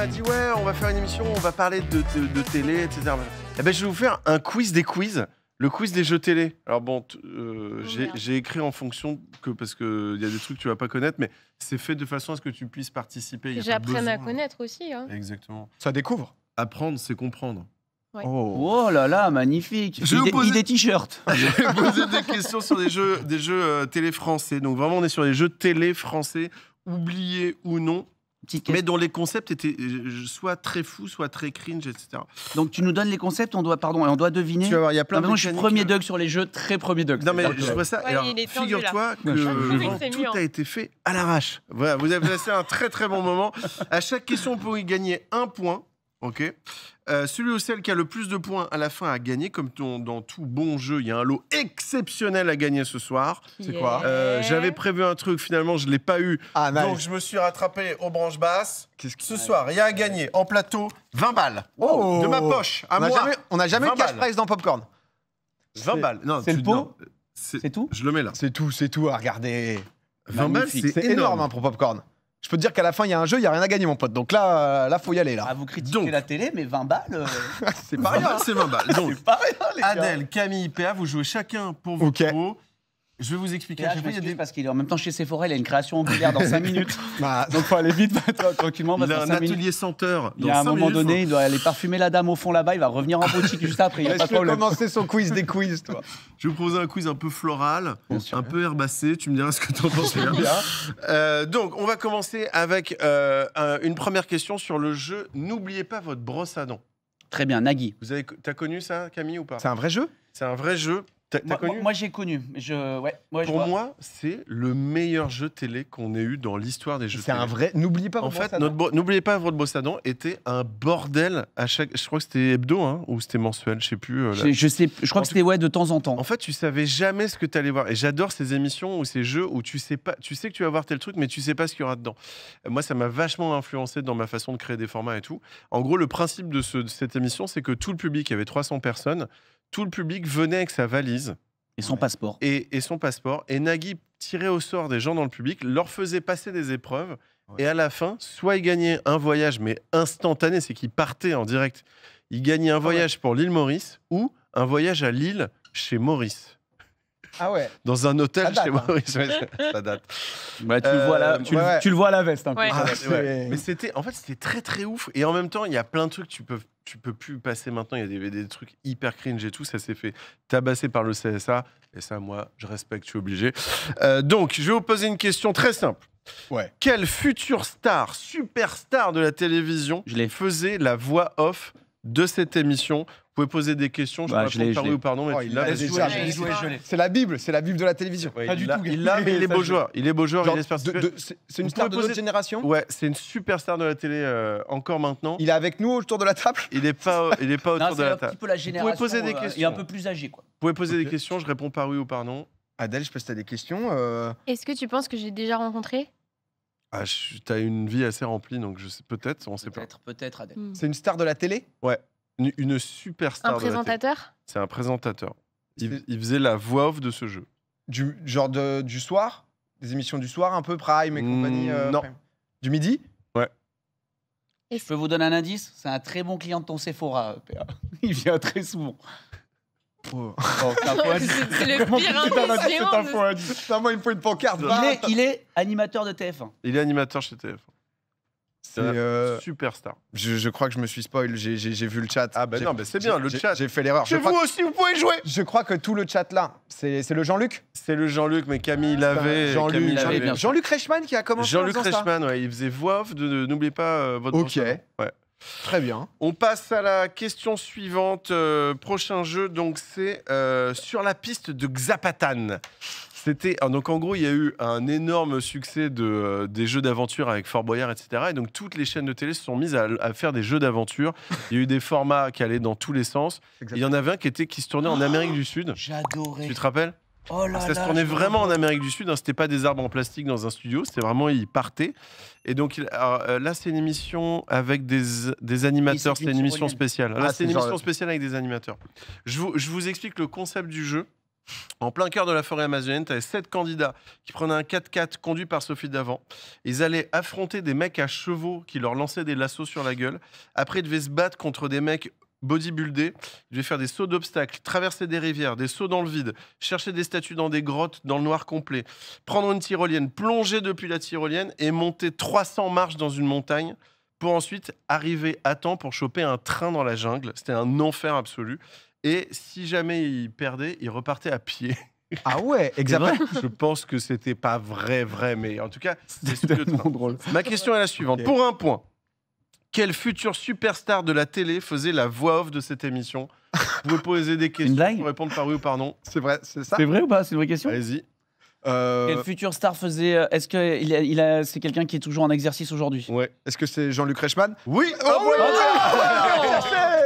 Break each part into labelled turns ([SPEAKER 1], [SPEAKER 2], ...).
[SPEAKER 1] m'a dit ouais, on va faire une émission, on va parler de télé, etc. Eh ben, je vais vous faire un quiz des quiz. Le quiz des jeux télé. Alors bon, j'ai écrit en fonction parce qu'il y a des trucs que tu vas pas connaître, mais c'est fait de façon à ce que tu puisses participer.
[SPEAKER 2] J'apprenne à connaître aussi. Hein.
[SPEAKER 1] Exactement.
[SPEAKER 3] Ça découvre.
[SPEAKER 1] Apprendre, c'est comprendre.
[SPEAKER 2] Ouais.
[SPEAKER 4] Oh là là, magnifique. Il des t-shirts.
[SPEAKER 1] Je vais poser des questions sur des jeux télé français. Donc vraiment, on est sur les jeux télé français, oubliés ou non. Mais dont les concepts étaient soit très fous, soit très cringe, etc.
[SPEAKER 4] Donc tu nous donnes les concepts, on doit deviner.
[SPEAKER 1] Tu vas voir, il y a plein de
[SPEAKER 4] je suis premier Doug sur les jeux, très premier Doug.
[SPEAKER 1] Non mais je vois ça.
[SPEAKER 2] Ouais,
[SPEAKER 1] alors,
[SPEAKER 2] il est tendu,
[SPEAKER 1] figure-toi que tout a été fait à l'arrache. Voilà, vous avez passé un très très bon moment. À chaque question, on peut y gagner un point. Ok. Celui ou celle qui a le plus de points à la fin a gagné. Comme dans tout bon jeu, il y a un lot exceptionnel à gagner ce soir.
[SPEAKER 3] C'est quoi
[SPEAKER 1] J'avais prévu un truc, finalement, je ne l'ai pas eu.
[SPEAKER 3] Ah, nice.
[SPEAKER 1] Donc, je me suis rattrapé aux branches basses. Ce soir, il y a à gagner en plateau 20 balles.
[SPEAKER 3] Oh.
[SPEAKER 1] De ma poche, à moi.
[SPEAKER 3] On n'a jamais eu de
[SPEAKER 1] 20
[SPEAKER 3] cash prize dans Popcorn.
[SPEAKER 1] 20 balles. Non,
[SPEAKER 4] C'est le pot.
[SPEAKER 1] C'est
[SPEAKER 4] tout.
[SPEAKER 1] Je le mets là.
[SPEAKER 3] C'est tout à regarder.
[SPEAKER 1] 20 balles,
[SPEAKER 3] C'est énorme hein, pour Popcorn. Je peux te dire qu'à la fin, il y a un jeu, il n'y a rien à gagner, mon pote. Donc là, faut y aller. Là.
[SPEAKER 4] Ah, vous critiquez la télé, mais 20 balles.
[SPEAKER 3] C'est pas rien.
[SPEAKER 1] C'est 20 balles. Donc,
[SPEAKER 4] c'est pas rien, les gars.
[SPEAKER 1] Adèle, Camille, PA, vous jouez chacun pour vos pots. Je vais vous expliquer.
[SPEAKER 4] Je m'excuse parce qu'il est en même temps chez Sephora, il a une création angulaire dans 5 minutes.
[SPEAKER 3] Bah,
[SPEAKER 4] Donc faut aller vite, tranquillement.
[SPEAKER 1] Il a un atelier senteur.
[SPEAKER 4] Il y a un moment donné, il doit aller parfumer la dame au fond là-bas, il va revenir en boutique juste après. Il y a pas de
[SPEAKER 3] je vais
[SPEAKER 4] problème.
[SPEAKER 3] commencer son quiz des quiz, toi.
[SPEAKER 1] Je vais vous proposer un quiz un peu floral, un peu herbacé. Tu me diras ce que tu en penses. Donc, on va commencer avec une première question sur le jeu. N'oubliez pas votre brosse à dents.
[SPEAKER 4] Très bien, Nagui.
[SPEAKER 1] T'as connu ça, Camille, ou pas?
[SPEAKER 3] C'est un vrai jeu?
[SPEAKER 1] C'est un vrai jeu. T'as connu?
[SPEAKER 4] Moi, j'ai connu.
[SPEAKER 1] Pour moi, c'est le meilleur jeu télé qu'on ait eu dans l'histoire des jeux télé.
[SPEAKER 3] C'est un vrai. N'oubliez pas votre brosse à dents.
[SPEAKER 1] N'oubliez pas votre brosse à dents était un bordel à chaque. Je crois que c'était hebdo, hein, ou c'était mensuel, je sais plus.
[SPEAKER 4] Je crois que c'était de temps en temps.
[SPEAKER 1] En fait, tu savais jamais ce que tu allais voir. Et j'adore ces émissions ou ces jeux où tu sais que tu vas voir tel truc, mais tu sais pas ce qu'il y aura dedans. Moi, ça m'a vachement influencé dans ma façon de créer des formats et tout. En gros, le principe de cette émission, c'est que tout le public, il y avait 300 personnes, tout le public venait avec sa valise.
[SPEAKER 4] Et son passeport.
[SPEAKER 1] Et son passeport. Et Nagui tirait au sort des gens dans le public, leur faisait passer des épreuves. Ouais. Et à la fin, soit il gagnait un voyage, mais instantané, c'est qu'il partait en direct. Il gagnait un voyage pour l'île Maurice ou un voyage à Lille chez Maurice.
[SPEAKER 3] Ah ouais.
[SPEAKER 1] Dans un hôtel chez Maurice. Ouais, ça date.
[SPEAKER 4] Bah, tu le vois à la veste. Un peu.
[SPEAKER 1] Ouais. Mais c'était très très ouf. Et en même temps, il y a plein de trucs tu peux plus passer maintenant. Il y a des trucs hyper cringe et tout. Ça s'est fait tabasser par le CSA. Et ça, moi, je respecte, je suis obligé. Donc, je vais vous poser une question très simple.
[SPEAKER 3] Ouais.
[SPEAKER 1] Quelle future star, superstar de la télévision faisait la voix off de cette émission? Vous pouvez poser des questions, je réponds par oui ou par non.
[SPEAKER 3] C'est la Bible de la télévision.
[SPEAKER 1] Ouais, pas du tout. Il est beau joueur. Il est beau joueur.
[SPEAKER 3] C'est une star de notre génération.
[SPEAKER 1] Ouais, c'est une superstar de la télé encore maintenant.
[SPEAKER 3] Il est avec nous autour de la table.
[SPEAKER 1] Il est pas autour de la table.
[SPEAKER 4] Un petit peu la génération.
[SPEAKER 1] Vous pouvez poser des questions.
[SPEAKER 4] Il est un peu plus âgé, quoi.
[SPEAKER 1] Vous pouvez poser des questions, je réponds par oui ou par non.
[SPEAKER 3] Adèle, je sais pas si t'as des questions.
[SPEAKER 2] Est-ce que tu penses que j'ai déjà rencontré?
[SPEAKER 1] Ah, t'as une vie assez remplie, donc je sais peut-être, on sait pas.
[SPEAKER 4] Peut-être, Adèle.
[SPEAKER 3] C'est une star de la télé?
[SPEAKER 1] Ouais. Une superstar.
[SPEAKER 2] Un présentateur?
[SPEAKER 1] C'est un présentateur. Il faisait la voix off de ce jeu.
[SPEAKER 3] Genre du soir? Des émissions du soir, un peu Prime et compagnie?
[SPEAKER 1] Non.
[SPEAKER 3] Du midi?
[SPEAKER 1] Ouais.
[SPEAKER 4] Je peux vous donner un indice? C'est un très bon client de ton Sephora, PA. Il vient très souvent.
[SPEAKER 2] C'est le pire indice.
[SPEAKER 3] Moi, il me faut une pancarte.
[SPEAKER 4] Il est animateur de TF1.
[SPEAKER 1] Il est animateur chez TF1. C'est superstar.
[SPEAKER 3] Je crois que je me suis spoil, j'ai vu le chat.
[SPEAKER 1] Ah bah non, c'est bien, le chat.
[SPEAKER 3] J'ai fait l'erreur.
[SPEAKER 1] Vous aussi, vous pouvez jouer.
[SPEAKER 3] Je crois que tout le chat là, c'est le Jean-Luc.
[SPEAKER 1] C'est le Jean-Luc, mais Camille l'avait.
[SPEAKER 3] Jean-Luc Reichmann qui a commencé.
[SPEAKER 1] Jean-Luc Reichmann, ouais, il faisait voix off de n'oubliez pas votre.
[SPEAKER 3] Ok. Ouais. Très bien.
[SPEAKER 1] On passe à la question suivante. Prochain jeu, donc c'est sur la piste de Xapatan. Donc en gros, il y a eu un énorme succès des jeux d'aventure avec Fort Boyard, etc. Et donc toutes les chaînes de télé se sont mises à faire des jeux d'aventure. Il y a eu des formats qui allaient dans tous les sens. Il y en avait un qui se tournait en Amérique du Sud.
[SPEAKER 4] J'adorais.
[SPEAKER 1] Tu te rappelles?
[SPEAKER 4] Oh là
[SPEAKER 1] ça se tournait vraiment en Amérique du Sud. Hein. C'était pas des arbres en plastique dans un studio. C'était vraiment, ils partaient. Et donc là, c'est une émission avec des animateurs. C'est une émission spéciale. Là, c'est une émission spéciale avec des animateurs. Je vous explique le concept du jeu. En plein cœur de la forêt amazonienne, tu avais 7 candidats qui prenaient un 4x4 conduit par Sophie Davant. Ils allaient affronter des mecs à chevaux qui leur lançaient des lassos sur la gueule. Après, ils devaient se battre contre des mecs bodybuildés. Ils devaient faire des sauts d'obstacles, traverser des rivières, des sauts dans le vide, chercher des statues dans des grottes dans le noir complet, prendre une tyrolienne, plonger depuis la tyrolienne et monter 300 marches dans une montagne pour ensuite arriver à temps pour choper un train dans la jungle. C'était un enfer absolu. Et si jamais ils perdaient, ils repartaient à pied.
[SPEAKER 3] Ah ouais, exactement.
[SPEAKER 1] Je pense que c'était pas vrai, mais en tout cas, c'est
[SPEAKER 3] tellement drôle.
[SPEAKER 1] Ma question est la suivante.
[SPEAKER 3] Ok.
[SPEAKER 1] Pour un point, quelle future superstar de la télé faisait la voix off de cette émission? Vous pouvez poser des questions
[SPEAKER 4] blague
[SPEAKER 1] pour répondre par oui ou par non.
[SPEAKER 3] C'est vrai, c'est ça.
[SPEAKER 4] C'est vrai ou pas? C'est une vraie question.
[SPEAKER 1] Allez-y.
[SPEAKER 4] Quelle future star faisait. Est-ce que c'est quelqu'un qui est toujours en exercice aujourd'hui?
[SPEAKER 1] Ouais.
[SPEAKER 3] Est-ce que c'est Jean-Luc Reichmann?
[SPEAKER 1] Oui.
[SPEAKER 3] Oh,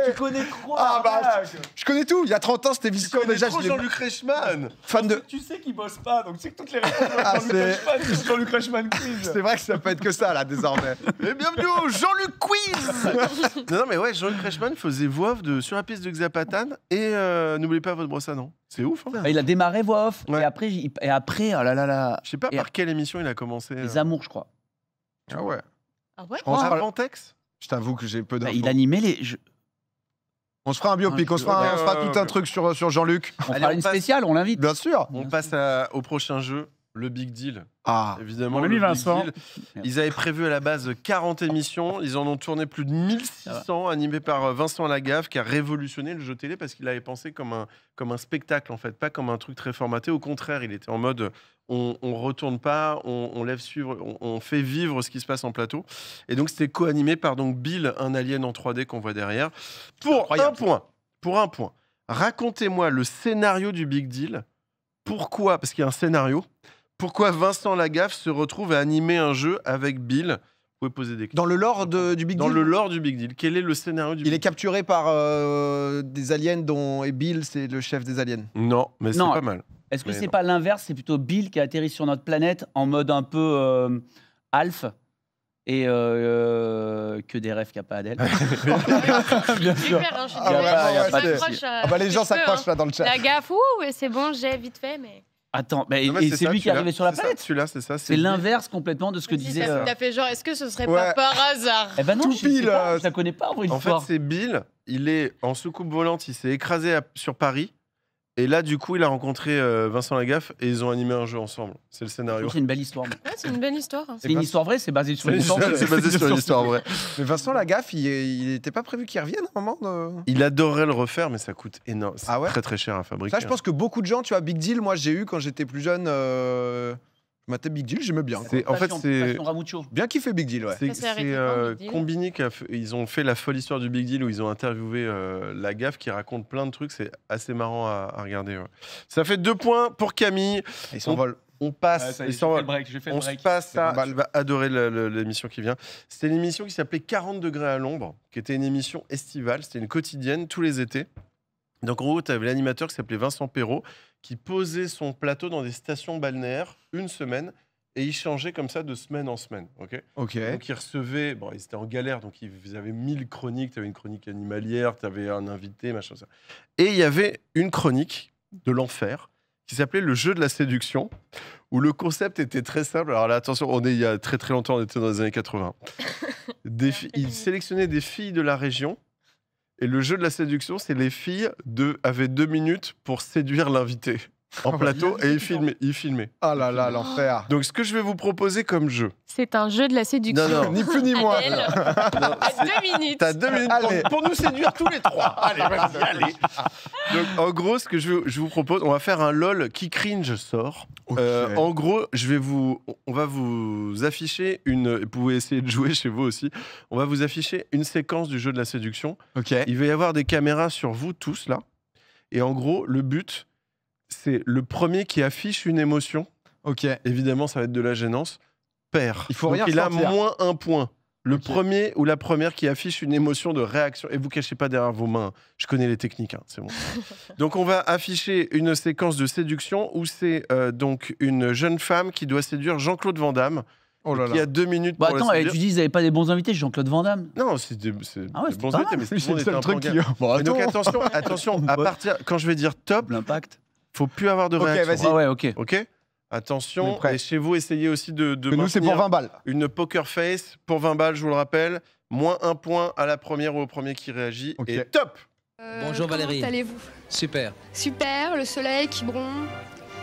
[SPEAKER 4] Tu connais trop.
[SPEAKER 3] Ah bah, je connais tout. Il y a 30 ans, c'était Vision déjà.
[SPEAKER 1] Trop
[SPEAKER 3] Je l'ai-
[SPEAKER 1] Jean-Luc Reichmann.
[SPEAKER 3] fan de.
[SPEAKER 4] Tu sais qu'il bosse pas, donc c'est que toutes les réponses
[SPEAKER 3] Ah,
[SPEAKER 4] Jean-Luc Reichmann, c'est Jean-Luc Reichmann quiz.
[SPEAKER 3] C'est vrai que ça peut être que ça là désormais.
[SPEAKER 1] Et bienvenue au Jean-Luc Quiz. non, mais ouais, Jean-Luc Reichmann faisait voix off sur la piste de Xapatan et n'oubliez pas votre brosse à dents. C'est ouf. Hein.
[SPEAKER 4] Il a démarré voix off
[SPEAKER 1] Ouais.
[SPEAKER 4] et après, oh là là là,
[SPEAKER 1] Je sais pas
[SPEAKER 4] Et
[SPEAKER 1] par quelle émission il a commencé.
[SPEAKER 4] les amours, je crois.
[SPEAKER 3] Ah ouais.
[SPEAKER 2] Ah ouais?
[SPEAKER 3] On se fera-
[SPEAKER 1] Avantex.
[SPEAKER 3] Je t'avoue que j'ai peu d'infos.
[SPEAKER 4] Il animait les.
[SPEAKER 3] On se fera un biopic, on se fera,
[SPEAKER 1] Ouais,
[SPEAKER 3] on se fera
[SPEAKER 1] ouais,
[SPEAKER 3] tout un
[SPEAKER 1] ouais.
[SPEAKER 3] truc sur Jean-Luc.
[SPEAKER 4] On
[SPEAKER 1] Allez,
[SPEAKER 4] fera
[SPEAKER 1] on
[SPEAKER 4] une
[SPEAKER 1] passe.
[SPEAKER 4] spéciale, on l'invite.
[SPEAKER 3] Bien sûr.
[SPEAKER 1] On passe au prochain jeu, le Big Deal.
[SPEAKER 3] Ah.
[SPEAKER 1] Évidemment,
[SPEAKER 5] Mon
[SPEAKER 1] le
[SPEAKER 5] ami
[SPEAKER 1] Big
[SPEAKER 5] Vincent.
[SPEAKER 1] Deal. Ils avaient prévu à la base 40 émissions. Ils en ont tourné plus de 1600, animés par Vincent Lagaffe, qui a révolutionné le jeu télé parce qu'il avait pensé comme un spectacle, en fait, pas comme un truc très formaté. Au contraire, il était en mode on retourne pas, on lève suivre, on fait vivre ce qui se passe en plateau. Et donc, c'était co-animé par donc, Bill, un alien en 3D qu'on voit derrière. Pour un point, racontez-moi le scénario du Big Deal. Pourquoi? Parce qu'il y a un scénario. Pourquoi Vincent Lagaffe se retrouve à animer un jeu avec Bill? Vous pouvez poser des questions.
[SPEAKER 3] Dans le lore du Big
[SPEAKER 1] Dans
[SPEAKER 3] Deal.
[SPEAKER 1] le lore du Big Deal, quel est le scénario du
[SPEAKER 3] Il
[SPEAKER 1] Big
[SPEAKER 3] est capturé par des aliens dont et Bill c'est le chef des aliens.
[SPEAKER 1] Deal? Non, mais c'est
[SPEAKER 4] Non.
[SPEAKER 1] pas mal.
[SPEAKER 4] Est-ce que
[SPEAKER 1] Mais
[SPEAKER 4] c'est
[SPEAKER 1] non.
[SPEAKER 4] pas l'inverse? C'est plutôt Bill qui a atterri sur notre planète en mode un peu Alf et que des rêves qu'il n'y a pas Adèle.
[SPEAKER 3] Bien sûr.
[SPEAKER 2] Super, hein, je suis
[SPEAKER 3] Ah ouais,
[SPEAKER 2] désolée.
[SPEAKER 3] ouais,
[SPEAKER 2] Je
[SPEAKER 3] ouais, c'est-
[SPEAKER 2] m'accroche à-
[SPEAKER 3] Ah bah les gens
[SPEAKER 2] je peux,
[SPEAKER 3] s'accrochent
[SPEAKER 2] hein.
[SPEAKER 3] là dans le chat.
[SPEAKER 2] La gaffe, ouh, c'est bon, j'ai vite fait, mais.
[SPEAKER 4] Attends, mais
[SPEAKER 1] Non, mais
[SPEAKER 4] et c'est
[SPEAKER 1] ça,
[SPEAKER 4] lui qui est
[SPEAKER 1] celui-là.
[SPEAKER 4] arrivé sur la
[SPEAKER 1] C'est ça,
[SPEAKER 4] planète.
[SPEAKER 1] Celui-là, c'est ça.
[SPEAKER 4] C'est
[SPEAKER 1] Bill.
[SPEAKER 4] l'inverse complètement de ce que
[SPEAKER 2] Si,
[SPEAKER 4] disait.
[SPEAKER 2] ça fait genre, est-ce que ce serait
[SPEAKER 3] Ouais.
[SPEAKER 2] pas par hasard?
[SPEAKER 4] Eh ben non,
[SPEAKER 3] Tout
[SPEAKER 4] je sais
[SPEAKER 3] pile,
[SPEAKER 4] pas, je la connais pas en vrai,
[SPEAKER 1] En fait,
[SPEAKER 4] l'histoire.
[SPEAKER 1] c'est Bill. Il est en soucoupe volante. Il s'est écrasé sur Paris. Et là, du coup, il a rencontré Vincent Lagaffe et ils ont animé un jeu ensemble. C'est le scénario.
[SPEAKER 4] C'est une belle histoire.
[SPEAKER 2] Ouais, c'est une belle histoire. hein.
[SPEAKER 4] C'est une histoire vraie, c'est basé sur une histoire.
[SPEAKER 1] C'est basé sur une histoire vraie.
[SPEAKER 3] Mais Vincent Lagaffe, il était pas prévu qu'il revienne à un moment de...
[SPEAKER 1] Il adorerait le refaire, mais ça coûte énorme. C'est
[SPEAKER 3] Ah ouais
[SPEAKER 1] très très cher à fabriquer.
[SPEAKER 3] Ça, je pense que beaucoup de gens, tu vois, Big Deal, moi j'ai eu quand j'étais plus jeune. Je matais Big Deal, j'aimais bien.
[SPEAKER 1] C'est- en fait, c'est-
[SPEAKER 4] Passion Ramuccio.
[SPEAKER 3] Bien kiffé Big Deal, ouais.
[SPEAKER 1] C'est
[SPEAKER 2] Ça s'est arrêté quand, Big Deal
[SPEAKER 1] Combini ils ont fait la folle histoire du Big Deal où ils ont interviewé Lagaffe qui raconte plein de trucs. C'est assez marrant à regarder. Ouais. Ça fait 2 points pour Camille.
[SPEAKER 3] Ils s'envolent.
[SPEAKER 1] On passe. il s'en va. on se passe
[SPEAKER 3] C'est
[SPEAKER 1] à.
[SPEAKER 3] pas mal.
[SPEAKER 1] Tu vas adorer l'émission qui vient. C'était une émission qui s'appelait 40 degrés à l'ombre, qui était une émission estivale. C'était une quotidienne tous les étés. Donc en gros, tu avais l'animateur qui s'appelait Vincent Perrault qui posait son plateau dans des stations balnéaires une semaine et il changeait comme ça de semaine en semaine. Ok.
[SPEAKER 3] Ok.
[SPEAKER 1] Donc ils recevaient, bon, ils étaient en galère, donc ils avaient 1000 chroniques. Tu avais une chronique animalière, tu avais un invité, machin, ça. Et il y avait une chronique de l'enfer qui s'appelait Le jeu de la séduction, où le concept était très simple. Alors là, attention, on est il y a très très longtemps, on était dans les années 80. Ils sélectionnaient des filles de la région. Et le jeu de la séduction, c'est les filles avaient 2 minutes pour séduire l'invité en plateau et ils filmaient.
[SPEAKER 3] Ah là là, l'enfer.
[SPEAKER 1] Donc ce que je vais vous proposer comme jeu.
[SPEAKER 2] C'est un jeu de la séduction.
[SPEAKER 1] Non, non.
[SPEAKER 3] Ni plus ni moins.
[SPEAKER 2] Adèle,
[SPEAKER 1] Non,
[SPEAKER 2] à 2 minutes.
[SPEAKER 1] T'as 2 minutes
[SPEAKER 3] Allez.
[SPEAKER 1] pour nous séduire tous les 3. Allez, vas-y, allez. Donc, en gros, ce que je vous propose, on va faire un LOL qui cringe sort.
[SPEAKER 3] Ok.
[SPEAKER 1] En gros, on va vous afficher vous pouvez essayer de jouer chez vous aussi. On va vous afficher une séquence du jeu de la séduction.
[SPEAKER 3] Ok.
[SPEAKER 1] Il va y avoir des caméras sur vous tous là. Et en gros, le but, c'est le premier qui affiche une émotion.
[SPEAKER 3] Ok.
[SPEAKER 1] Évidemment, ça va être de la gênance. Perd.
[SPEAKER 3] Il faut
[SPEAKER 1] Donc,
[SPEAKER 3] rien
[SPEAKER 1] il a
[SPEAKER 3] ressentir.
[SPEAKER 1] moins 1 point. Le
[SPEAKER 3] Ok.
[SPEAKER 1] premier ou la première qui affiche une émotion de réaction. Et vous cachez pas derrière vos mains. Je connais les techniques, hein, c'est bon. Donc on va afficher une séquence de séduction où c'est donc une jeune femme qui doit séduire Jean-Claude Van Damme.
[SPEAKER 3] Oh là
[SPEAKER 1] Qui a
[SPEAKER 3] là.
[SPEAKER 1] 2 minutes
[SPEAKER 4] Bah
[SPEAKER 1] pour
[SPEAKER 4] attends,
[SPEAKER 1] la
[SPEAKER 4] tu
[SPEAKER 1] séduire.
[SPEAKER 4] dis ils n'avaient pas des bons invités, Jean-Claude Van Damme.
[SPEAKER 1] Non, c'est des
[SPEAKER 4] Ah ouais,
[SPEAKER 1] des
[SPEAKER 4] c'est
[SPEAKER 1] bons
[SPEAKER 4] pas
[SPEAKER 1] invités,
[SPEAKER 4] mal.
[SPEAKER 1] mais tout le
[SPEAKER 3] C'est
[SPEAKER 1] monde
[SPEAKER 3] le
[SPEAKER 1] était
[SPEAKER 3] seul
[SPEAKER 1] un peu en
[SPEAKER 3] truc qui.
[SPEAKER 1] galère.
[SPEAKER 3] Bon,
[SPEAKER 1] Et donc
[SPEAKER 3] attends.
[SPEAKER 1] attention, à partir quand je vais dire top,
[SPEAKER 4] L'impact.
[SPEAKER 1] Faut plus avoir de
[SPEAKER 3] Ok,
[SPEAKER 1] réaction.
[SPEAKER 3] vas-y.
[SPEAKER 4] Ah ouais, ok.
[SPEAKER 1] Ok.
[SPEAKER 3] On est
[SPEAKER 1] Attention.
[SPEAKER 3] prêt.
[SPEAKER 1] Et chez vous, essayez aussi de
[SPEAKER 3] Que nous, c'est pour
[SPEAKER 1] maintenir
[SPEAKER 3] 20 balles.
[SPEAKER 1] une poker face pour 20 balles, je vous le rappelle. Moins 1 point à la première ou au premier qui réagit.
[SPEAKER 3] Ok.
[SPEAKER 1] Et top.
[SPEAKER 5] Bonjour Valérie.
[SPEAKER 6] Comment allez-vous?
[SPEAKER 5] Super.
[SPEAKER 6] Super, le soleil qui bronze.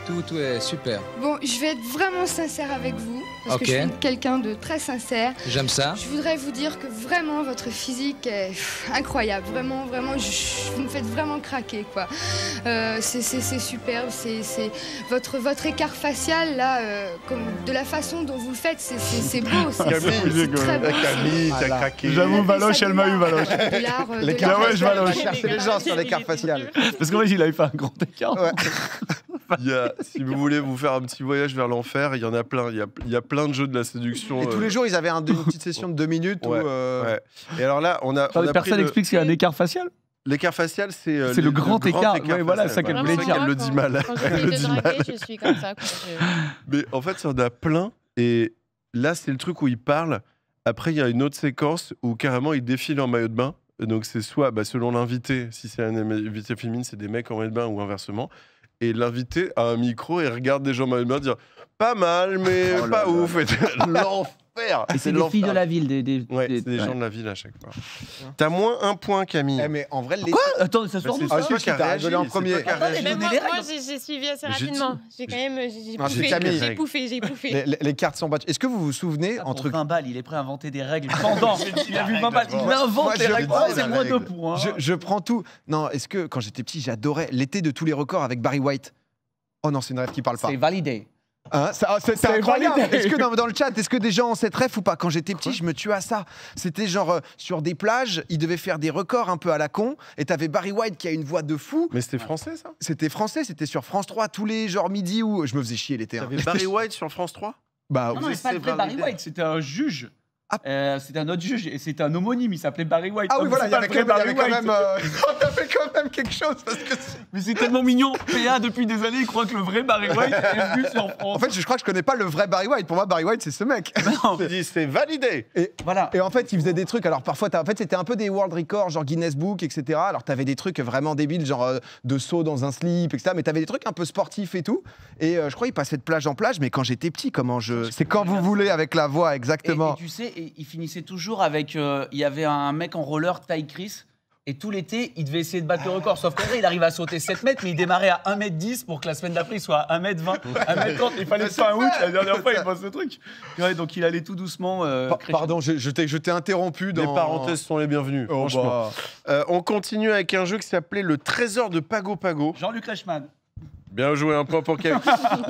[SPEAKER 5] Tout est super.
[SPEAKER 6] Bon, je vais être vraiment sincère avec vous, parce que je suis quelqu'un de très sincère.
[SPEAKER 5] J'aime ça.
[SPEAKER 6] Je voudrais vous dire que vraiment votre physique est incroyable, vraiment, vous me faites vraiment craquer, quoi. C'est superbe, c'est votre écart facial là, comme de la façon dont vous le faites, c'est beau, c'est très beau.
[SPEAKER 1] Camille, t'as
[SPEAKER 3] Voilà.
[SPEAKER 1] craqué.
[SPEAKER 3] J'avoue,
[SPEAKER 6] On appelle
[SPEAKER 3] Valoche,
[SPEAKER 6] ça
[SPEAKER 3] elle m'a eu, Valoche.
[SPEAKER 6] de l'art,
[SPEAKER 3] L'écart
[SPEAKER 6] de
[SPEAKER 3] facial,
[SPEAKER 6] l'art.
[SPEAKER 3] Valoche. Cherchez les gens sur l'écart facial.
[SPEAKER 4] Parce qu'en vrai, il avait fait un grand écart.
[SPEAKER 3] Ouais.
[SPEAKER 1] Si vous voulez vous faire un petit voyage vers l'enfer, il y en a plein. Il y a plein de jeux de la séduction.
[SPEAKER 3] Et tous les jours, ils avaient une petite session de 2 minutes
[SPEAKER 1] Ouais,
[SPEAKER 3] où.
[SPEAKER 1] ouais. Et alors là, on a
[SPEAKER 4] Personne
[SPEAKER 1] pris
[SPEAKER 4] n'explique ce qu'est un écart facial.
[SPEAKER 1] l'écart facial, c'est
[SPEAKER 4] C'est le grand écart. Ouais, voilà, ça qu'elle
[SPEAKER 1] facial.
[SPEAKER 4] voulait
[SPEAKER 1] C'est
[SPEAKER 4] dire.
[SPEAKER 1] qu'elle le dit mal.
[SPEAKER 2] Quand
[SPEAKER 1] Elle le
[SPEAKER 2] j'essaie de
[SPEAKER 1] dit
[SPEAKER 2] draguer,
[SPEAKER 1] mal.
[SPEAKER 2] je suis comme ça. quoi.
[SPEAKER 1] Mais en fait, il y en a plein. Et là, c'est le truc où il parle. Après, il y a une autre séquence où carrément il défile en maillot de bain. Donc c'est soit, selon l'invité, si c'est un invité féminine, c'est des mecs en maillot de bain ou inversement. Et l'invité a un micro et regarde des gens en maillot de bain dire pas mal, mais
[SPEAKER 3] Oh là
[SPEAKER 1] pas
[SPEAKER 3] là
[SPEAKER 1] ouf. Et l'enfer.
[SPEAKER 4] Et c'est des filles de la ville.
[SPEAKER 1] Ouais, c'est des gens de la ville à chaque fois. T'as moins 1 point, Camille.
[SPEAKER 3] Eh, mais en vrai, les.
[SPEAKER 4] Quoi? Attends, ça se
[SPEAKER 1] Bah,
[SPEAKER 4] sort
[SPEAKER 1] c'est
[SPEAKER 4] d'où
[SPEAKER 1] toi
[SPEAKER 3] Ah,
[SPEAKER 4] ça
[SPEAKER 3] si,
[SPEAKER 1] qui as
[SPEAKER 3] t'as
[SPEAKER 1] réagi,
[SPEAKER 3] rigolé en
[SPEAKER 1] c'est
[SPEAKER 3] premier.
[SPEAKER 1] toi qui as
[SPEAKER 4] Attendez,
[SPEAKER 1] réagi.
[SPEAKER 4] mais
[SPEAKER 2] Mais moi,
[SPEAKER 4] donner les règles.
[SPEAKER 2] j'ai suivi assez
[SPEAKER 1] Mais j'ai
[SPEAKER 2] rapidement.
[SPEAKER 1] dit-
[SPEAKER 2] J'ai quand même j'ai
[SPEAKER 3] Non, c'est
[SPEAKER 2] pouffé.
[SPEAKER 3] Camille.
[SPEAKER 2] J'ai pouffé, j'ai pouffé.
[SPEAKER 3] Les cartes sont battues. Est-ce que vous vous souvenez
[SPEAKER 4] Pour
[SPEAKER 3] entre
[SPEAKER 4] 20 balles, il est prêt à inventer des règles pendant. Il a vu 20 balles, il
[SPEAKER 3] Moi,
[SPEAKER 4] invente les
[SPEAKER 3] je
[SPEAKER 4] règles.
[SPEAKER 3] dis
[SPEAKER 4] Oh,
[SPEAKER 3] la
[SPEAKER 4] c'est moins
[SPEAKER 3] règle.
[SPEAKER 4] 2 points.
[SPEAKER 3] je prends tout. Non, est-ce que quand j'étais petit, j'adorais l'été de tous les records avec Barry White. Oh non, c'est une rêve qui parle pas.
[SPEAKER 4] C'est validé.
[SPEAKER 3] Hein, c'est
[SPEAKER 4] C'est
[SPEAKER 3] incroyable.
[SPEAKER 4] validé.
[SPEAKER 3] Est-ce que dans le chat, est-ce que des gens ont cette rêve ou pas? Quand j'étais petit, je me tuais à ça. C'était genre sur des plages, ils devaient faire des records un peu à la con. Et t'avais Barry White qui a une voix de fou.
[SPEAKER 1] Mais c'était français, ça?
[SPEAKER 3] C'était français, c'était sur France 3 tous les genres midi où je me faisais chier l'été. hein.
[SPEAKER 1] T'avais Barry White sur France 3?
[SPEAKER 3] Bah
[SPEAKER 4] Non, non,
[SPEAKER 1] oui,
[SPEAKER 4] c'est pas le
[SPEAKER 1] c'est
[SPEAKER 4] vrai Barry
[SPEAKER 1] validé.
[SPEAKER 4] White, c'était un juge.
[SPEAKER 3] Ah.
[SPEAKER 4] C'était un autre juge et c'était un homonyme, il s'appelait Barry White.
[SPEAKER 3] Ah oui,
[SPEAKER 4] Donc,
[SPEAKER 3] voilà,
[SPEAKER 4] c'est
[SPEAKER 3] il y
[SPEAKER 4] pas
[SPEAKER 3] avait
[SPEAKER 4] le vrai
[SPEAKER 3] quand même,
[SPEAKER 4] Barry White.
[SPEAKER 3] t'avais quand même quelque chose parce que
[SPEAKER 4] Mais c'est tellement mignon. PA, depuis des années, il croit que le vrai Barry White est venu sur
[SPEAKER 3] en
[SPEAKER 4] France.
[SPEAKER 3] fait, je crois que je connais pas le vrai Barry White. Pour moi, Barry White, c'est ce mec.
[SPEAKER 4] Non,
[SPEAKER 1] Je te dis, c'est validé.
[SPEAKER 4] voilà.
[SPEAKER 3] Et en fait, il faisait des trucs. Alors parfois, en fait, c'était un peu des world records, genre Guinness Book, etc. Alors t'avais des trucs vraiment débiles, genre de saut dans un slip, etc. Mais t'avais des trucs un peu sportifs et tout. Et je crois qu'il passait de plage en plage. Mais quand j'étais petit, c'est quand vous voulez avec la voix, exactement.
[SPEAKER 4] Et tu sais, il finissait toujours avec. Il y avait un mec en roller, Ty Chris. Et tout l'été, il devait essayer de battre le record. Sauf qu'en vrai, il arrive à sauter 7 mètres, mais il démarrait à 1m10 pour que la semaine d'après, il soit à 1m20, 1m30. Il fallait fin août. La dernière fois, il passe ce truc. Ouais, donc il allait tout doucement.
[SPEAKER 3] Pardon, je t'ai interrompu dans.
[SPEAKER 1] Les parenthèses sont les bienvenues,
[SPEAKER 3] Oh,
[SPEAKER 1] franchement.
[SPEAKER 3] bah.
[SPEAKER 1] On continue avec un jeu qui s'appelait Le Trésor de Pago Pago.
[SPEAKER 4] Jean-Luc Reichmann.
[SPEAKER 1] Bien joué, un point pour Kevin.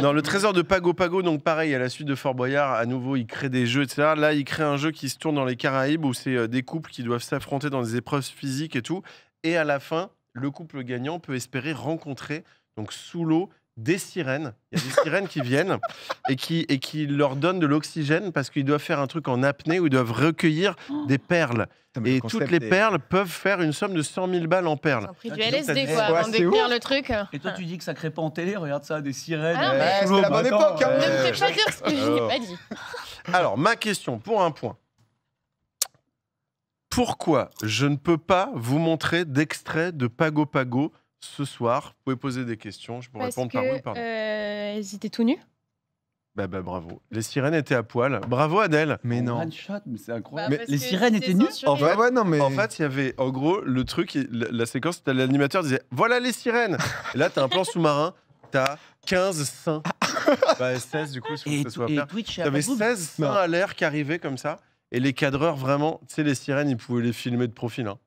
[SPEAKER 1] Non, le Trésor de Pago Pago, donc pareil, à la suite de Fort Boyard, à nouveau, il crée des jeux, etc. Là, il crée un jeu qui se tourne dans les Caraïbes où c'est des couples qui doivent s'affronter dans des épreuves physiques et tout. Et à la fin, le couple gagnant peut espérer rencontrer, donc sous l'eau, des sirènes. Il y a des sirènes qui viennent et qui leur donnent de l'oxygène parce qu'ils doivent faire un truc en apnée où ils doivent recueillir des perles.
[SPEAKER 3] Putain, mais le
[SPEAKER 1] Et
[SPEAKER 3] concept
[SPEAKER 1] toutes les
[SPEAKER 3] est-
[SPEAKER 1] perles peuvent faire une somme de 100 000 balles en perles.
[SPEAKER 2] J'ai pris
[SPEAKER 4] Ah,
[SPEAKER 2] du
[SPEAKER 4] tu dis que
[SPEAKER 2] LSD,
[SPEAKER 4] t'as
[SPEAKER 2] quoi,
[SPEAKER 3] dit- Ouais,
[SPEAKER 2] avant
[SPEAKER 3] c'est
[SPEAKER 2] d'écrire
[SPEAKER 3] ouf.
[SPEAKER 2] le truc.
[SPEAKER 4] Et toi, tu dis que ça crée pas en télé. Regarde ça, des sirènes.
[SPEAKER 2] Ah non, mais-
[SPEAKER 3] c'était la bonne époque, hein.
[SPEAKER 2] Ne me fais pas dire ce que je n'ai pas dit.
[SPEAKER 1] Alors, ma question pour un point. Pourquoi je ne peux pas vous montrer d'extrait de Pago Pago ce soir? Vous pouvez poser des questions, je peux
[SPEAKER 2] Parce
[SPEAKER 1] répondre par oui ou
[SPEAKER 2] que
[SPEAKER 1] par non.
[SPEAKER 2] ils étaient tout nus.
[SPEAKER 1] Bah, bravo. Les sirènes étaient à poil. Bravo Adèle.
[SPEAKER 3] Mais non.
[SPEAKER 4] One shot, mais c'est
[SPEAKER 2] Bah,
[SPEAKER 4] incroyable.
[SPEAKER 2] parce
[SPEAKER 4] les
[SPEAKER 2] que
[SPEAKER 4] sirènes
[SPEAKER 2] c'était
[SPEAKER 4] étaient nues.
[SPEAKER 2] censuré.
[SPEAKER 1] En fait,
[SPEAKER 3] Ouais, non, mais.
[SPEAKER 1] En fait, il y avait, en gros, le truc, la séquence, c'était l'animateur disait voilà les sirènes. Et là, t'as un plan sous-marin, t'as 15 seins. Bah, 16 du coup, il faut que
[SPEAKER 4] Et,
[SPEAKER 1] ce soit
[SPEAKER 4] et
[SPEAKER 1] clair.
[SPEAKER 4] Twitch,
[SPEAKER 1] T'avais
[SPEAKER 4] après,
[SPEAKER 1] 16 seins
[SPEAKER 3] Non.
[SPEAKER 1] à l'air qui arrivaient comme ça. Et les cadreurs, vraiment, tu sais, les sirènes, ils pouvaient les filmer de profil. Hein.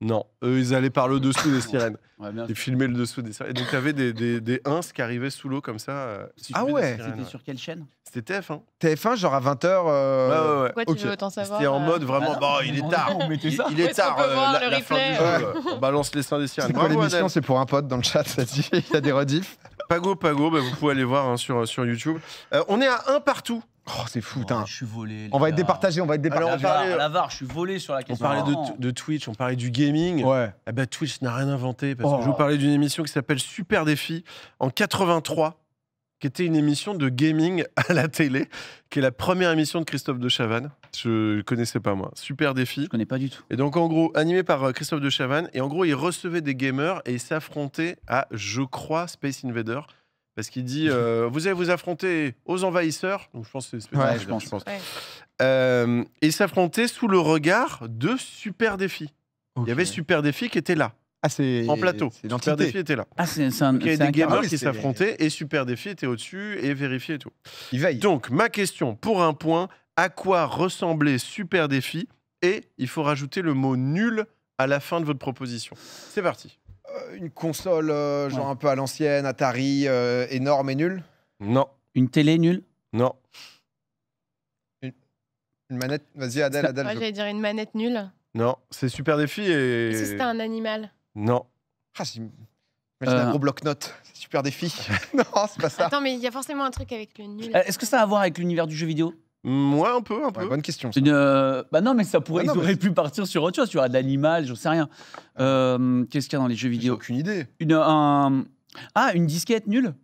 [SPEAKER 1] Non, eux, ils allaient par le dessous des sirènes.
[SPEAKER 4] Ouais, bien
[SPEAKER 1] Ils filmaient le dessous des sirènes. Et donc, t'avais des ins qui arrivaient sous l'eau comme ça.
[SPEAKER 3] Ah
[SPEAKER 1] suivis des
[SPEAKER 3] ouais.
[SPEAKER 1] sirènes,
[SPEAKER 4] C'était sur quelle chaîne?
[SPEAKER 1] C'était TF1.
[SPEAKER 3] TF1, genre à 20h.
[SPEAKER 1] Ouais, ouais.
[SPEAKER 2] Pourquoi
[SPEAKER 3] ok.
[SPEAKER 2] tu veux autant savoir
[SPEAKER 1] C'était en mode vraiment,
[SPEAKER 4] Ah non,
[SPEAKER 1] bon, il est tard.
[SPEAKER 4] On mettait ça.
[SPEAKER 1] Il est
[SPEAKER 2] Est-ce qu'on
[SPEAKER 1] tard,
[SPEAKER 2] peut voir le
[SPEAKER 1] la fin du
[SPEAKER 2] replay
[SPEAKER 1] jeu. On balance les seins des sirènes.
[SPEAKER 3] C'est quoi
[SPEAKER 1] Bravo,
[SPEAKER 3] l'émission?
[SPEAKER 1] Adèle.
[SPEAKER 3] C'est pour un pote dans le chat, ça dit. Il y a des rediffs.
[SPEAKER 1] Pago Pago, bah, vous pouvez aller voir hein, sur YouTube. On est à un partout.
[SPEAKER 3] Oh, c'est fou,
[SPEAKER 4] Oh,
[SPEAKER 3] putain.
[SPEAKER 4] je suis volé.
[SPEAKER 3] On va être départagé, on va être
[SPEAKER 1] Alors,
[SPEAKER 3] départagé.
[SPEAKER 1] on parlait-
[SPEAKER 4] La VAR, je suis volé sur la
[SPEAKER 1] On
[SPEAKER 4] question.
[SPEAKER 1] parlait
[SPEAKER 4] Non.
[SPEAKER 1] de Twitch, on parlait du gaming.
[SPEAKER 3] Ouais.
[SPEAKER 1] Eh ben, Twitch n'a rien inventé parce
[SPEAKER 3] Oh.
[SPEAKER 1] que je vous parlais d'une émission qui s'appelle Super Défi en 83. qui était une émission de gaming à la télé, qui est la première émission de Christophe de Chavannes. Je connaissais pas moi. Super défi.
[SPEAKER 4] Je connais pas du tout.
[SPEAKER 1] Et donc en gros, animé par Christophe de Chavannes, et en gros, il recevait des gamers et il s'affrontait à, je crois, Space Invader. Parce qu'il dit, vous allez vous affronter aux envahisseurs. Donc je pense que c'est Space
[SPEAKER 3] Ouais,
[SPEAKER 1] Invader,
[SPEAKER 4] je pense.
[SPEAKER 2] Ouais.
[SPEAKER 1] Et il s'affrontait sous le regard de Super Défi. Il y avait Super Défi qui était là,
[SPEAKER 3] Ah, c'est
[SPEAKER 1] en plateau.
[SPEAKER 3] C'est
[SPEAKER 1] Super Défi
[SPEAKER 3] l'entité.
[SPEAKER 1] était là.
[SPEAKER 4] Ah, c'est un.
[SPEAKER 1] Donc, il y avait
[SPEAKER 4] c'est un
[SPEAKER 1] des gamers
[SPEAKER 3] Ah oui,
[SPEAKER 1] qui
[SPEAKER 3] c'est-
[SPEAKER 1] s'affrontaient et Super Défi était au-dessus et vérifié et tout.
[SPEAKER 3] Il veille.
[SPEAKER 1] Donc, ma question pour un point, à quoi ressemblait Super Défi? Et il faut rajouter le mot nul à la fin de votre proposition. C'est parti.
[SPEAKER 3] Une console genre
[SPEAKER 4] Ouais.
[SPEAKER 3] un peu à l'ancienne, Atari, énorme et nulle.
[SPEAKER 1] Non,
[SPEAKER 4] Une télé nulle.
[SPEAKER 1] non.
[SPEAKER 3] Une manette. Vas-y, Adèle, Adèle.
[SPEAKER 2] Moi, j'allais dire une manette nulle.
[SPEAKER 1] Non, c'est Super Défi et...
[SPEAKER 2] Est-ce que c'était un animal?
[SPEAKER 1] Non.
[SPEAKER 3] Ah, imagine un gros bloc-notes. C'est super défi. Non, c'est pas ça.
[SPEAKER 2] Attends, mais il y a forcément un truc avec le nul.
[SPEAKER 4] Est-ce que ça a à voir avec l'univers du jeu vidéo?
[SPEAKER 1] Moi, un peu, un peu.
[SPEAKER 3] Ouais, bonne question. Ça.
[SPEAKER 4] Bah non, mais ça pourrait.
[SPEAKER 3] Ah non,
[SPEAKER 4] ils
[SPEAKER 3] mais
[SPEAKER 4] auraient
[SPEAKER 3] c'est-
[SPEAKER 4] pu partir sur autre chose, tu vois, de l'animal, j'en sais rien. Qu'est-ce qu'il y a dans les jeux
[SPEAKER 3] J'ai
[SPEAKER 4] vidéo?
[SPEAKER 3] aucune idée.
[SPEAKER 4] Une disquette nulle.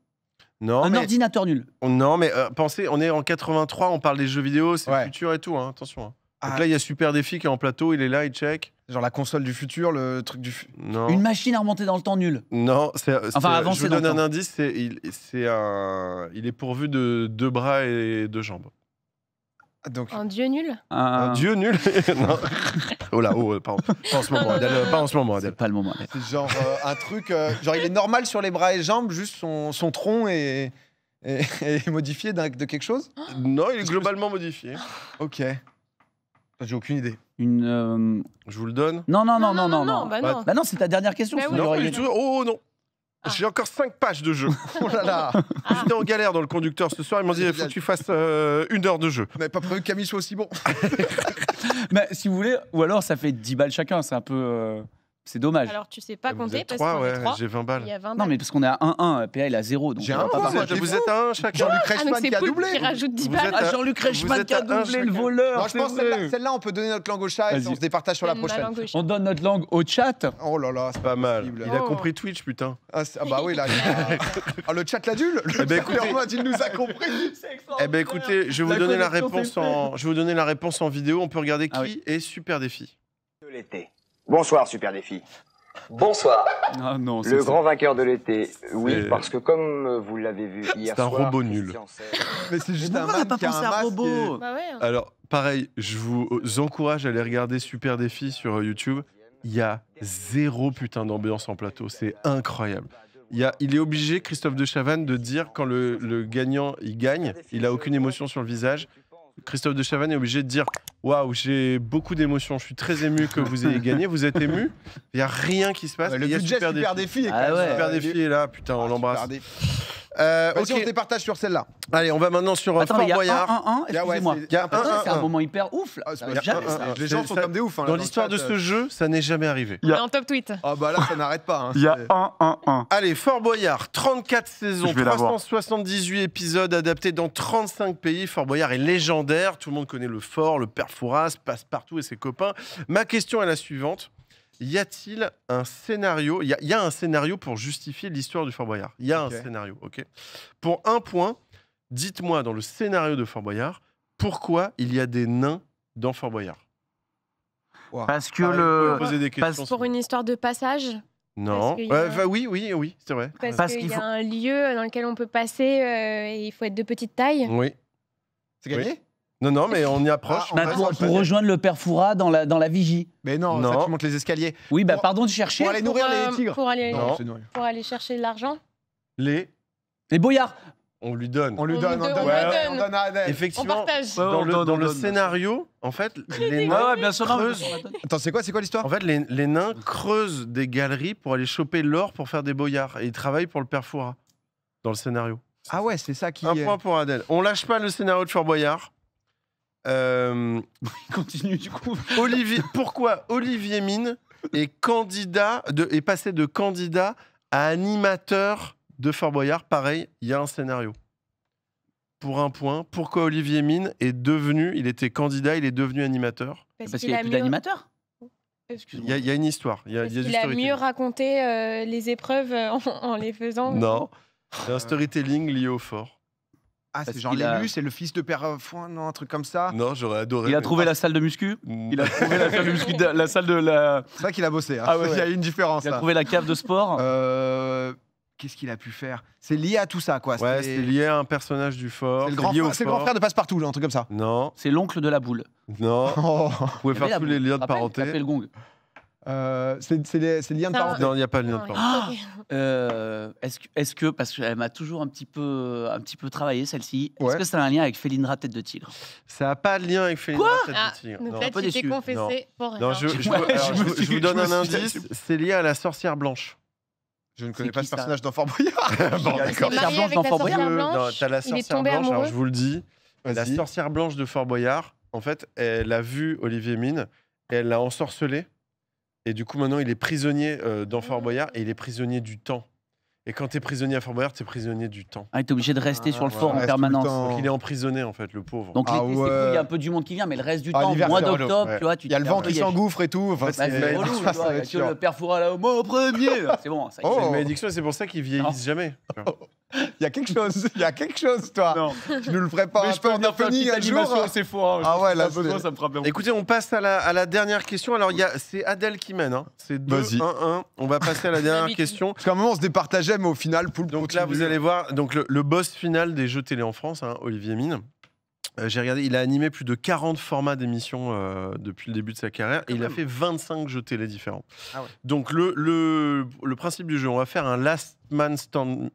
[SPEAKER 1] Non,
[SPEAKER 4] Un
[SPEAKER 1] mais...
[SPEAKER 4] ordinateur nul.
[SPEAKER 1] Non, mais pensez, on est en 83, on parle des jeux vidéo, c'est
[SPEAKER 3] Ouais.
[SPEAKER 1] le futur et tout, hein, attention. Hein. Donc
[SPEAKER 3] Ah.
[SPEAKER 1] là, il y a Super Défi qui est en plateau, il est là, il check.
[SPEAKER 3] Genre la console du futur, le truc du.
[SPEAKER 1] Non.
[SPEAKER 4] Une machine à remonter dans le temps nulle.
[SPEAKER 1] Non,
[SPEAKER 4] avancer
[SPEAKER 1] je vous
[SPEAKER 4] dans
[SPEAKER 1] donne
[SPEAKER 4] le
[SPEAKER 1] un
[SPEAKER 4] temps.
[SPEAKER 1] indice, il est pourvu de 2 bras et 2 jambes.
[SPEAKER 3] Donc,
[SPEAKER 2] Un dieu nul?
[SPEAKER 1] Un dieu nul. Non. Oh là, pardon. Pas en ce moment, Adèle. Pas en ce moment,
[SPEAKER 4] C'est
[SPEAKER 1] Adèle.
[SPEAKER 4] pas le moment.
[SPEAKER 3] c'est genre un truc. Genre, il est normal sur les bras et jambes, juste son tronc est modifié de quelque chose.
[SPEAKER 1] Non, il est globalement modifié.
[SPEAKER 3] Ok. J'ai aucune idée.
[SPEAKER 4] Une.
[SPEAKER 1] Je vous le donne.
[SPEAKER 4] Non.
[SPEAKER 2] Bah
[SPEAKER 1] Bah,
[SPEAKER 2] non.
[SPEAKER 4] Bah non, c'est ta dernière question.
[SPEAKER 2] Bah
[SPEAKER 4] sinon
[SPEAKER 2] oui.
[SPEAKER 4] il y
[SPEAKER 1] Non,
[SPEAKER 4] aurait
[SPEAKER 1] pas du
[SPEAKER 4] gagné.
[SPEAKER 1] tout. Oh non.
[SPEAKER 2] Ah.
[SPEAKER 1] J'ai encore 5 pages de jeu.
[SPEAKER 3] Oh là là.
[SPEAKER 1] J'étais en galère dans le conducteur ce soir. Ils m'ont dit il faut que tu fasses 1 heure de jeu.
[SPEAKER 3] On n'avait pas prévu que Camille soit aussi bon.
[SPEAKER 4] Mais si vous voulez, ou alors ça fait 10 balles chacun, c'est un peu. C'est dommage.
[SPEAKER 2] Alors, tu sais pas
[SPEAKER 1] Vous
[SPEAKER 2] compter
[SPEAKER 1] êtes
[SPEAKER 2] parce
[SPEAKER 1] 3,
[SPEAKER 2] qu'on est
[SPEAKER 1] ouais,
[SPEAKER 2] 3.
[SPEAKER 1] j'ai 20 balles.
[SPEAKER 2] Il y a 20
[SPEAKER 4] Non, mais parce qu'on est à 1-1, PA il a 0. Donc
[SPEAKER 3] J'ai
[SPEAKER 4] on
[SPEAKER 3] un
[SPEAKER 4] va pas
[SPEAKER 3] point,
[SPEAKER 4] parler.
[SPEAKER 3] moi,
[SPEAKER 1] Vous
[SPEAKER 3] t'es
[SPEAKER 1] êtes à 1 chacun.
[SPEAKER 3] Jean-Luc
[SPEAKER 2] Ah, donc
[SPEAKER 3] Reichmann
[SPEAKER 2] c'est
[SPEAKER 3] qui a
[SPEAKER 2] Poulpe
[SPEAKER 3] doublé.
[SPEAKER 2] qui rajoute 10
[SPEAKER 1] Vous
[SPEAKER 2] balles.
[SPEAKER 1] êtes
[SPEAKER 4] Ah, Jean-Luc
[SPEAKER 1] Vous
[SPEAKER 4] Reichmann
[SPEAKER 1] êtes
[SPEAKER 4] qui a
[SPEAKER 1] à un
[SPEAKER 4] doublé le
[SPEAKER 1] chacun.
[SPEAKER 4] voleur.
[SPEAKER 3] Non, je pense que celle-là, on peut donner notre langue au chat et
[SPEAKER 4] Vas-y.
[SPEAKER 3] on se départage sur la
[SPEAKER 2] Donne ma
[SPEAKER 3] prochaine.
[SPEAKER 2] langue au chat.
[SPEAKER 4] On donne notre langue au chat.
[SPEAKER 3] Oh là là, c'est
[SPEAKER 1] Pas mal.
[SPEAKER 3] possible.
[SPEAKER 1] Il a
[SPEAKER 2] Oh.
[SPEAKER 1] compris Twitch, putain.
[SPEAKER 3] Ah, bah oui, là. Ah, le chat l'adulte.
[SPEAKER 1] Eh ben, écoutez-
[SPEAKER 3] Il nous a compris.
[SPEAKER 1] Eh ben écoutez, je vais vous
[SPEAKER 4] La
[SPEAKER 1] donner la
[SPEAKER 4] connexion
[SPEAKER 1] réponse
[SPEAKER 4] s'est
[SPEAKER 1] en, je vais vous donner la réponse en vidéo. On peut regarder qui
[SPEAKER 4] Ah oui.
[SPEAKER 1] est Super Défi.
[SPEAKER 7] De l'été. Bonsoir Super Défi.
[SPEAKER 8] Bonsoir,
[SPEAKER 4] Ah non,
[SPEAKER 7] Le grand vainqueur de l'été. Oui,
[SPEAKER 1] C'est-
[SPEAKER 7] parce que comme vous l'avez vu hier
[SPEAKER 1] C'est un
[SPEAKER 7] soir,
[SPEAKER 1] robot nul.
[SPEAKER 7] Christian Sey-
[SPEAKER 3] Mais c'est juste un
[SPEAKER 4] Pourquoi on n'a
[SPEAKER 3] man
[SPEAKER 4] pas
[SPEAKER 3] qui a
[SPEAKER 4] pensé
[SPEAKER 3] un
[SPEAKER 4] à
[SPEAKER 3] masque.
[SPEAKER 4] robot
[SPEAKER 2] Bah ouais.
[SPEAKER 1] Alors, pareil, je vous encourage à aller regarder Super Défi sur YouTube. Il y a 0 putain d'ambiance en plateau. C'est incroyable. Il est obligé, Christophe de Chavannes, de dire quand le gagnant il gagne, il a aucune émotion sur le visage. Christophe de Chavannes est obligé de dire waouh, j'ai beaucoup d'émotions, je suis très ému que vous ayez gagné. Vous êtes ému? Il n'y a rien qui se passe.
[SPEAKER 3] Le
[SPEAKER 1] Il y a
[SPEAKER 3] budget Super Défi est quand
[SPEAKER 4] Ah
[SPEAKER 3] même
[SPEAKER 4] ouais.
[SPEAKER 1] Super Défi est là, putain, on l'embrasse.
[SPEAKER 3] Super Défi. Vas-y, on se
[SPEAKER 1] Ok,
[SPEAKER 3] départage sur celle-là.
[SPEAKER 1] allez, on va maintenant sur
[SPEAKER 4] Attends, mais
[SPEAKER 1] Fort
[SPEAKER 4] il y a
[SPEAKER 1] Boyard.
[SPEAKER 4] 1-1,
[SPEAKER 3] Il y a- ouais,
[SPEAKER 4] excusez-moi.
[SPEAKER 3] c'est-
[SPEAKER 1] Il y a
[SPEAKER 4] C'est un
[SPEAKER 1] 1-1.
[SPEAKER 4] moment hyper ouf là.
[SPEAKER 3] Ah,
[SPEAKER 4] Ça
[SPEAKER 3] c'est
[SPEAKER 4] va
[SPEAKER 3] pas-
[SPEAKER 4] jamais,
[SPEAKER 1] un,
[SPEAKER 4] ça.
[SPEAKER 1] un.
[SPEAKER 3] Les gens sont
[SPEAKER 1] Ça-
[SPEAKER 3] comme des oufs. hein,
[SPEAKER 1] Dans
[SPEAKER 3] le
[SPEAKER 1] l'histoire de
[SPEAKER 3] chat,
[SPEAKER 1] ce jeu, ça n'est jamais arrivé.
[SPEAKER 2] On est en top tweet.
[SPEAKER 3] Ah bah là, ça n'arrête pas. hein,
[SPEAKER 9] Il y a
[SPEAKER 3] c'est-
[SPEAKER 9] 1-1-1.
[SPEAKER 1] Allez, Fort Boyard, 34 saisons,
[SPEAKER 9] Je vais l'avoir.
[SPEAKER 1] 378 épisodes adaptés dans 35 pays. Fort Boyard est légendaire. Tout le monde connaît le fort, le père Fouras, Passepartout et ses copains. Ma question est la suivante. Y a-t-il un scénario Il y a un scénario pour justifier l'histoire du Fort Boyard. Il y a
[SPEAKER 3] Ok.
[SPEAKER 1] un scénario, ok. Pour un point, dites-moi dans le scénario de Fort Boyard, pourquoi il y a des nains dans Fort Boyard?
[SPEAKER 3] Ouah.
[SPEAKER 9] Parce que
[SPEAKER 1] Pareil, vous pouvez
[SPEAKER 9] le.
[SPEAKER 1] poser des questions.
[SPEAKER 2] Pour une histoire de passage.
[SPEAKER 1] Non.
[SPEAKER 2] parce qu'il y a-
[SPEAKER 1] Oui, c'est vrai.
[SPEAKER 2] Parce
[SPEAKER 9] qu'il
[SPEAKER 2] qu'il y
[SPEAKER 9] faut-
[SPEAKER 2] a un lieu dans lequel on peut passer et il faut être de petite taille.
[SPEAKER 1] Oui.
[SPEAKER 3] C'est gagné
[SPEAKER 1] Non, mais on y approche.
[SPEAKER 3] Ah, on
[SPEAKER 4] Bah,
[SPEAKER 3] va
[SPEAKER 4] pour
[SPEAKER 3] sur le
[SPEAKER 4] rejoindre le père Foura dans la vigie.
[SPEAKER 3] Mais non,
[SPEAKER 1] Non.
[SPEAKER 3] ça, tu montes les escaliers.
[SPEAKER 4] Oui, bah
[SPEAKER 3] Pour-
[SPEAKER 4] pardon de chercher.
[SPEAKER 3] Pour aller nourrir les tigres.
[SPEAKER 2] Pour aller,
[SPEAKER 1] Non.
[SPEAKER 3] c'est nourrir.
[SPEAKER 2] pour aller chercher de l'argent.
[SPEAKER 1] Les,
[SPEAKER 4] Les boyards.
[SPEAKER 1] on lui donne.
[SPEAKER 3] On lui
[SPEAKER 2] On
[SPEAKER 3] donne,
[SPEAKER 2] lui
[SPEAKER 3] on
[SPEAKER 2] donne,
[SPEAKER 3] donne,
[SPEAKER 2] on lui
[SPEAKER 3] à-
[SPEAKER 2] donne.
[SPEAKER 3] on donne à Adèle.
[SPEAKER 2] On
[SPEAKER 1] Effectivement,
[SPEAKER 2] partage.
[SPEAKER 1] dans le,
[SPEAKER 9] on
[SPEAKER 1] dans le
[SPEAKER 9] donne.
[SPEAKER 1] scénario, en fait, les
[SPEAKER 4] Ouais,
[SPEAKER 1] nains,
[SPEAKER 4] ouais, bien sûr. non, mais
[SPEAKER 1] creusent.
[SPEAKER 4] on la donne.
[SPEAKER 3] Attends, c'est quoi l'histoire
[SPEAKER 1] En fait, les nains creusent des galeries pour aller choper l'or pour faire des boyards. Et ils travaillent pour le père Fouras dans le scénario.
[SPEAKER 3] Ah ouais, c'est ça qui.
[SPEAKER 1] Un point pour Adèle. On lâche pas le scénario de Fort Boyard.
[SPEAKER 4] Continue du coup.
[SPEAKER 1] Pourquoi Olivier Mine est passé de candidat à animateur de Fort Boyard? Pareil, il y a un scénario. Pour un point, pourquoi Olivier Mine il était candidat, il est devenu animateur?
[SPEAKER 4] Parce qu'il n'y a plus d'animateur.
[SPEAKER 1] Il y a une histoire. Il y a du
[SPEAKER 2] Il a
[SPEAKER 1] storytelling.
[SPEAKER 2] mieux raconté les épreuves en les faisant.
[SPEAKER 1] Non. C'est un storytelling lié au fort.
[SPEAKER 3] Ah, c'est
[SPEAKER 4] Parce
[SPEAKER 3] genre
[SPEAKER 4] qu'il a-
[SPEAKER 3] l'élu, c'est le fils de Père Foin, non, un truc comme ça.
[SPEAKER 1] Non, j'aurais adoré.
[SPEAKER 4] Il a
[SPEAKER 1] mais-
[SPEAKER 4] trouvé la salle de muscu. Il a trouvé la salle de muscu, la salle de la.
[SPEAKER 3] C'est vrai qu'il a bossé. Hein.
[SPEAKER 4] Ah ouais,
[SPEAKER 3] Il y a
[SPEAKER 4] ouais.
[SPEAKER 3] une différence.
[SPEAKER 4] Il a
[SPEAKER 3] là.
[SPEAKER 4] trouvé la cave de sport.
[SPEAKER 3] Qu'est-ce qu'il a pu faire? C'est lié à tout ça, quoi.
[SPEAKER 1] Ouais, c'est lié à un personnage du fort.
[SPEAKER 3] C'est le grand
[SPEAKER 1] lié au
[SPEAKER 3] frère, c'est le grand
[SPEAKER 1] fort.
[SPEAKER 3] frère de Passepartout, là, un truc comme ça.
[SPEAKER 1] Non,
[SPEAKER 4] C'est l'oncle de la boule.
[SPEAKER 1] non.
[SPEAKER 3] Oh.
[SPEAKER 1] Vous pouvez
[SPEAKER 4] Il y avait
[SPEAKER 1] faire tous les liens de
[SPEAKER 4] Tapez
[SPEAKER 1] parenté.
[SPEAKER 4] le gong.
[SPEAKER 3] C'est lié de
[SPEAKER 2] Ça-
[SPEAKER 3] parenté.
[SPEAKER 1] Non, il n'y a pas de lien de
[SPEAKER 2] Non,
[SPEAKER 1] parenté.
[SPEAKER 2] ok.
[SPEAKER 4] Est-ce que parce qu'elle m'a toujours un petit peu travaillé celle-ci.
[SPEAKER 3] Ouais.
[SPEAKER 4] Est-ce que ça a un lien avec Félindra tête de tigre?
[SPEAKER 1] Ça n'a pas de lien avec Félindra tête
[SPEAKER 2] Ah,
[SPEAKER 1] de tigre.
[SPEAKER 2] donc
[SPEAKER 1] Non.
[SPEAKER 2] là,
[SPEAKER 4] un peu
[SPEAKER 2] tu t'es
[SPEAKER 4] déçu.
[SPEAKER 2] confessé pour rien.
[SPEAKER 1] Non,
[SPEAKER 4] Ouais,
[SPEAKER 1] alors,
[SPEAKER 4] je me suis-
[SPEAKER 1] je vous donne
[SPEAKER 4] je me
[SPEAKER 1] un
[SPEAKER 4] suis-
[SPEAKER 1] indice. C'est lié à la sorcière blanche.
[SPEAKER 3] Je ne connais
[SPEAKER 4] C'est
[SPEAKER 3] pas
[SPEAKER 4] qui,
[SPEAKER 3] ce
[SPEAKER 4] ça
[SPEAKER 3] personnage dans Fort Boyard.
[SPEAKER 1] Bon,
[SPEAKER 4] Il y a la
[SPEAKER 1] d'accord.
[SPEAKER 2] marié
[SPEAKER 4] sorcière
[SPEAKER 2] avec
[SPEAKER 4] blanche
[SPEAKER 2] la
[SPEAKER 4] dans Fort
[SPEAKER 2] sorcière
[SPEAKER 4] Boyard.
[SPEAKER 2] blanche.
[SPEAKER 1] Non, t'as la
[SPEAKER 2] Il est
[SPEAKER 1] sorcière
[SPEAKER 2] tombé
[SPEAKER 1] blanche, alors
[SPEAKER 2] amoureux.
[SPEAKER 1] je vous le dis. La
[SPEAKER 3] Vas-y.
[SPEAKER 1] sorcière blanche de Fort Boyard, en fait, elle a vu Olivier Mine, et elle l'a ensorcelé. Et du coup, maintenant, il est prisonnier dans Fort Boyard et il est prisonnier du temps. Et quand t'es prisonnier à Fort Boyard, t'es prisonnier du temps.
[SPEAKER 4] Ah, t'es obligé de rester sur le
[SPEAKER 3] ouais,
[SPEAKER 4] fort en
[SPEAKER 3] reste tout le
[SPEAKER 4] permanence.
[SPEAKER 3] temps.
[SPEAKER 1] Donc il est emprisonné, en fait, le pauvre.
[SPEAKER 4] Donc
[SPEAKER 3] Ah
[SPEAKER 4] l'été, c'est
[SPEAKER 3] ouais.
[SPEAKER 4] cool, il y a un peu du monde qui vient, mais le reste du
[SPEAKER 3] Ah,
[SPEAKER 4] temps,
[SPEAKER 3] l'hiver,
[SPEAKER 4] mois
[SPEAKER 3] c'est relou,
[SPEAKER 4] d'octobre,
[SPEAKER 1] ouais.
[SPEAKER 4] tu vois, tu
[SPEAKER 3] Il y a le
[SPEAKER 4] te
[SPEAKER 3] vent
[SPEAKER 4] fais un
[SPEAKER 3] qui
[SPEAKER 4] peu
[SPEAKER 3] s'engouffre et tout. Enfin,
[SPEAKER 4] Bah, c'est
[SPEAKER 1] c'est-
[SPEAKER 4] relou, tu
[SPEAKER 3] ça
[SPEAKER 4] vois,
[SPEAKER 3] va
[SPEAKER 4] il y a
[SPEAKER 3] être
[SPEAKER 4] que
[SPEAKER 3] chiant.
[SPEAKER 4] le père Foura là, moi au premier. C'est bon, ça y est.
[SPEAKER 3] Oh.
[SPEAKER 1] C'est une malédiction et c'est pour ça qu'ils vieillissent jamais.
[SPEAKER 3] Il y a quelque chose, toi.
[SPEAKER 4] Non.
[SPEAKER 3] Tu nous le ferais pas un peu en opening un jour.
[SPEAKER 4] c'est fort. hein.
[SPEAKER 3] Ah ouais, là,
[SPEAKER 4] besoin,
[SPEAKER 3] c'est-
[SPEAKER 4] ça me fera bien.
[SPEAKER 1] Écoutez, on passe à la dernière question. Alors, c'est Adèle qui mène. Hein. C'est
[SPEAKER 3] Vas-y.
[SPEAKER 1] 2-1-1. On va passer à la dernière
[SPEAKER 2] D'habitude.
[SPEAKER 1] question.
[SPEAKER 3] Parce qu'à un moment, on se départageait, mais au final, Poulpe
[SPEAKER 1] Donc là, vous allez voir donc le boss final des jeux télé en France, hein, Olivier Mine. J'ai regardé, il a animé plus de 40 formats d'émissions depuis le début de sa carrière et il a fait 25 jeux télé différents.
[SPEAKER 3] Ah ouais.
[SPEAKER 1] Donc le principe du jeu, on va faire un Last Man Standing.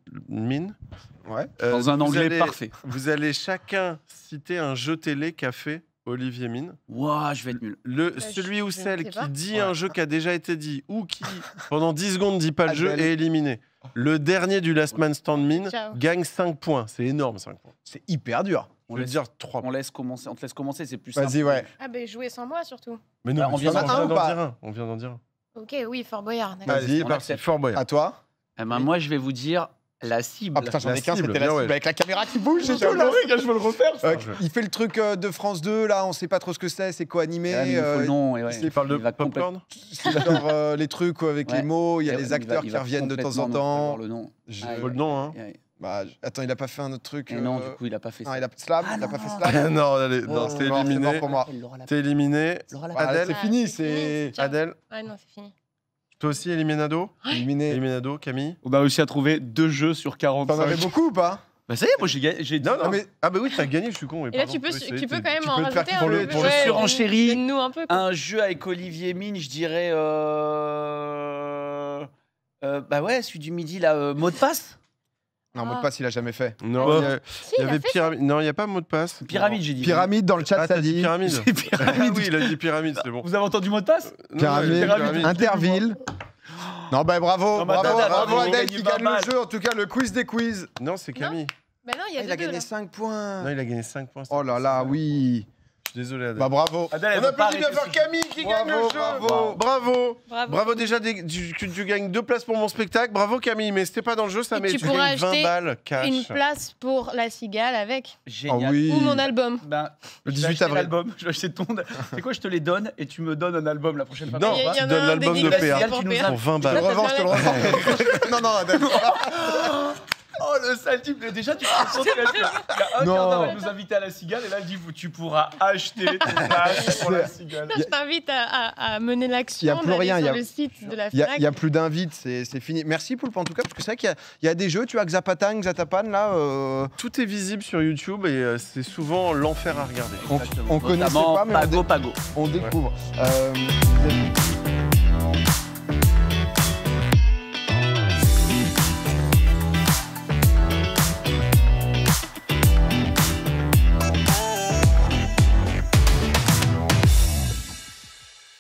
[SPEAKER 3] Ouais.
[SPEAKER 4] Dans un
[SPEAKER 1] vous
[SPEAKER 4] anglais
[SPEAKER 1] allez-
[SPEAKER 4] parfait.
[SPEAKER 1] Vous allez chacun citer un jeu télé qu'a fait Olivier Mine.
[SPEAKER 4] Ouah, je vais être nul.
[SPEAKER 1] Celui ou
[SPEAKER 2] je ne
[SPEAKER 1] celle
[SPEAKER 2] sais
[SPEAKER 1] qui
[SPEAKER 2] pas.
[SPEAKER 1] dit un jeu qui a déjà été dit ou qui, pendant 10 secondes, dit pas le jeu
[SPEAKER 3] Adèle.
[SPEAKER 1] est éliminé. Le dernier du Last Man Standing
[SPEAKER 2] Ciao.
[SPEAKER 1] gagne 5 points. C'est énorme, 5 points.
[SPEAKER 3] C'est hyper dur.
[SPEAKER 1] Je vais dire 3 points.
[SPEAKER 4] On te laisse commencer, c'est plus
[SPEAKER 3] Vas-y,
[SPEAKER 4] simple.
[SPEAKER 3] ouais.
[SPEAKER 2] Ah, ben jouer sans moi surtout.
[SPEAKER 1] Mais non,
[SPEAKER 4] Bah,
[SPEAKER 1] mais
[SPEAKER 4] on vient
[SPEAKER 1] tu
[SPEAKER 3] d'en
[SPEAKER 1] viens
[SPEAKER 3] dire un ou
[SPEAKER 1] d'en
[SPEAKER 3] pas
[SPEAKER 1] dire un. On vient d'en dire un.
[SPEAKER 2] Ok, oui, Fort Boyard. d'accord.
[SPEAKER 1] Vas-y,
[SPEAKER 4] on
[SPEAKER 1] parti.
[SPEAKER 4] accepte.
[SPEAKER 1] Fort Boyard.
[SPEAKER 3] À toi.
[SPEAKER 4] Eh ben, moi, je vais vous dire la cible.
[SPEAKER 3] Ah putain, j'en ai
[SPEAKER 1] La
[SPEAKER 3] qu'un,
[SPEAKER 1] cible,
[SPEAKER 3] c'était la
[SPEAKER 1] bien,
[SPEAKER 3] cible
[SPEAKER 1] ouais.
[SPEAKER 3] avec la caméra qui bouge.
[SPEAKER 1] J'ai
[SPEAKER 3] et tout, là.
[SPEAKER 1] adoré, gars, je veux le refaire.
[SPEAKER 3] Il fait le truc de France 2, là, on sait pas trop ce que c'est co-animé.
[SPEAKER 4] Ah, mais il me faut le nom, et ouais.
[SPEAKER 1] Il parle de
[SPEAKER 4] Il va
[SPEAKER 1] popcorn.
[SPEAKER 3] C'est genre les trucs avec
[SPEAKER 4] Ouais.
[SPEAKER 3] les mots, il y a
[SPEAKER 4] Et
[SPEAKER 3] les
[SPEAKER 4] va-
[SPEAKER 3] acteurs
[SPEAKER 4] il
[SPEAKER 3] qui
[SPEAKER 4] va
[SPEAKER 3] reviennent de temps en
[SPEAKER 4] complètement nous
[SPEAKER 3] temps.
[SPEAKER 4] prévoir le nom.
[SPEAKER 3] Je-
[SPEAKER 4] Ah,
[SPEAKER 1] Faut le nom, hein.
[SPEAKER 4] Ouais.
[SPEAKER 3] Bah, attends, il a pas fait un autre truc.
[SPEAKER 4] Et non, du coup, il a pas fait
[SPEAKER 3] non,
[SPEAKER 4] ça.
[SPEAKER 3] il a Slam,
[SPEAKER 4] Ah
[SPEAKER 3] il a pas fait
[SPEAKER 4] non.
[SPEAKER 3] Slam.
[SPEAKER 1] non, allez, non,
[SPEAKER 4] Oh,
[SPEAKER 1] c'est
[SPEAKER 3] non, c'est
[SPEAKER 1] éliminé.
[SPEAKER 3] mort pour moi.
[SPEAKER 4] Laura
[SPEAKER 1] T'es éliminé.
[SPEAKER 4] Laura
[SPEAKER 3] Bah,
[SPEAKER 1] Adèle.
[SPEAKER 3] c'est fini,
[SPEAKER 2] Ah,
[SPEAKER 3] c'est
[SPEAKER 2] Ciao.
[SPEAKER 1] Adèle,
[SPEAKER 2] Ah non, c'est fini.
[SPEAKER 1] toi aussi, Eliminado.
[SPEAKER 3] éliminé.
[SPEAKER 1] Eliminado, Camille.
[SPEAKER 4] On a réussi à trouver 2 jeux sur 45.
[SPEAKER 3] T'en avais beaucoup ou pas?
[SPEAKER 4] Bah ça y est, moi j'ai
[SPEAKER 1] Non, non,
[SPEAKER 3] Non, mais-
[SPEAKER 1] Ah, bah oui, t'as gagné, je suis con. oui,
[SPEAKER 2] Et là,
[SPEAKER 1] pardon.
[SPEAKER 2] tu peux,
[SPEAKER 1] Oui, ça y est,
[SPEAKER 2] tu peux
[SPEAKER 1] t'es-
[SPEAKER 2] quand même
[SPEAKER 3] tu
[SPEAKER 2] en
[SPEAKER 3] peux te faire
[SPEAKER 2] rajouter
[SPEAKER 3] pour
[SPEAKER 2] un
[SPEAKER 3] le-
[SPEAKER 2] peu.
[SPEAKER 3] pour le
[SPEAKER 4] surenchéri.
[SPEAKER 2] Donne-nous un peu. quoi.
[SPEAKER 4] un jeu avec Olivier Mine, je dirais. Bah ouais, celui du midi là, mot de passe.
[SPEAKER 3] Non, mot de passe, il a jamais fait.
[SPEAKER 1] Non,
[SPEAKER 4] Ouais.
[SPEAKER 1] il y a-
[SPEAKER 2] Si,
[SPEAKER 1] il y
[SPEAKER 2] il a
[SPEAKER 1] avait
[SPEAKER 2] fait
[SPEAKER 1] pyramide. Non, il n'y a pas mot de passe.
[SPEAKER 4] Pyramide, j'ai dit.
[SPEAKER 3] Pyramide, dans le chat,
[SPEAKER 1] Ah,
[SPEAKER 3] ça
[SPEAKER 1] t'as dit
[SPEAKER 3] dit.
[SPEAKER 1] pyramide.
[SPEAKER 4] C'est pyramide.
[SPEAKER 1] Ah oui, il a dit pyramide, c'est bon.
[SPEAKER 4] Vous avez entendu mot de passe?
[SPEAKER 1] Non, il a dit
[SPEAKER 3] Pyramide, Interville. Non, bah bravo,
[SPEAKER 4] Non, mais
[SPEAKER 3] bravo,
[SPEAKER 4] attends,
[SPEAKER 3] bravo
[SPEAKER 4] bravo,
[SPEAKER 3] Adèle
[SPEAKER 4] il
[SPEAKER 3] qui
[SPEAKER 4] gagne
[SPEAKER 3] gagne
[SPEAKER 4] pas
[SPEAKER 3] le jeu. En tout cas, le quiz des quiz.
[SPEAKER 1] Non, c'est Camille.
[SPEAKER 2] Bah non, il y a
[SPEAKER 3] Il a
[SPEAKER 2] deux,
[SPEAKER 3] gagné
[SPEAKER 2] là.
[SPEAKER 3] 5 points.
[SPEAKER 1] Non, il a gagné 5 points.
[SPEAKER 3] Oh là là, oui.
[SPEAKER 1] Je suis désolé, Adèle.
[SPEAKER 3] Bah bravo.
[SPEAKER 4] Adèle, elle
[SPEAKER 1] On
[SPEAKER 4] veut pas
[SPEAKER 1] applaudit bien
[SPEAKER 4] arrêter
[SPEAKER 1] fort
[SPEAKER 4] ce-
[SPEAKER 1] Camille qui gagne
[SPEAKER 3] Bravo,
[SPEAKER 1] le jeu.
[SPEAKER 3] bravo.
[SPEAKER 1] Bravo.
[SPEAKER 2] Bravo.
[SPEAKER 1] Bravo déjà, tu gagnes 2 places pour mon spectacle. Bravo Camille, mais c'était pas dans le jeu, ça
[SPEAKER 2] Et
[SPEAKER 1] mais
[SPEAKER 2] tu
[SPEAKER 1] tu
[SPEAKER 2] pourras
[SPEAKER 1] gagnes 20
[SPEAKER 2] acheter
[SPEAKER 1] balles cash.
[SPEAKER 2] Une place pour la cigale avec.
[SPEAKER 4] Génial.
[SPEAKER 3] Ah oui.
[SPEAKER 2] Ou mon album.
[SPEAKER 4] Ben,
[SPEAKER 3] Le
[SPEAKER 4] je vais
[SPEAKER 3] 18
[SPEAKER 4] acheter
[SPEAKER 3] avril.
[SPEAKER 4] l'album. Je vais acheter ton. C'est quoi, je te les donne et tu me donnes un album la prochaine fois.
[SPEAKER 1] Non,
[SPEAKER 2] Il y
[SPEAKER 1] tu
[SPEAKER 2] en a
[SPEAKER 1] donnes
[SPEAKER 2] un
[SPEAKER 1] l'album de
[SPEAKER 2] dédicacé
[SPEAKER 1] PA
[SPEAKER 2] pour
[SPEAKER 4] qui nous
[SPEAKER 2] PA.
[SPEAKER 4] a-
[SPEAKER 1] pour 20
[SPEAKER 3] Je te le
[SPEAKER 1] balles.
[SPEAKER 3] revends, je te le revends. Non, non, Adèle.
[SPEAKER 4] Oh le sale type, mais déjà tu te rends compte qu'il y a un
[SPEAKER 3] Non.
[SPEAKER 4] quart d'heure à nous inviter à la cigale et là il dit tu pourras acheter tes places pour la cigale.
[SPEAKER 2] Je t'invite à mener
[SPEAKER 3] Il y a
[SPEAKER 2] l'action
[SPEAKER 3] plus
[SPEAKER 2] d'aller
[SPEAKER 3] rien, il y
[SPEAKER 2] sur
[SPEAKER 3] a-
[SPEAKER 2] le site de la
[SPEAKER 3] Il
[SPEAKER 2] FNAC.
[SPEAKER 3] y a plus d'invites, c'est fini. Merci Poulpe en tout cas, parce que c'est vrai qu'il y a des jeux, tu vois, Xapatan, Xatapan, là,
[SPEAKER 1] Tout est visible sur YouTube et c'est souvent l'enfer à regarder.
[SPEAKER 3] on connaissait
[SPEAKER 4] Notamment
[SPEAKER 3] pas, mais
[SPEAKER 4] Pago Pago.
[SPEAKER 3] on découvre.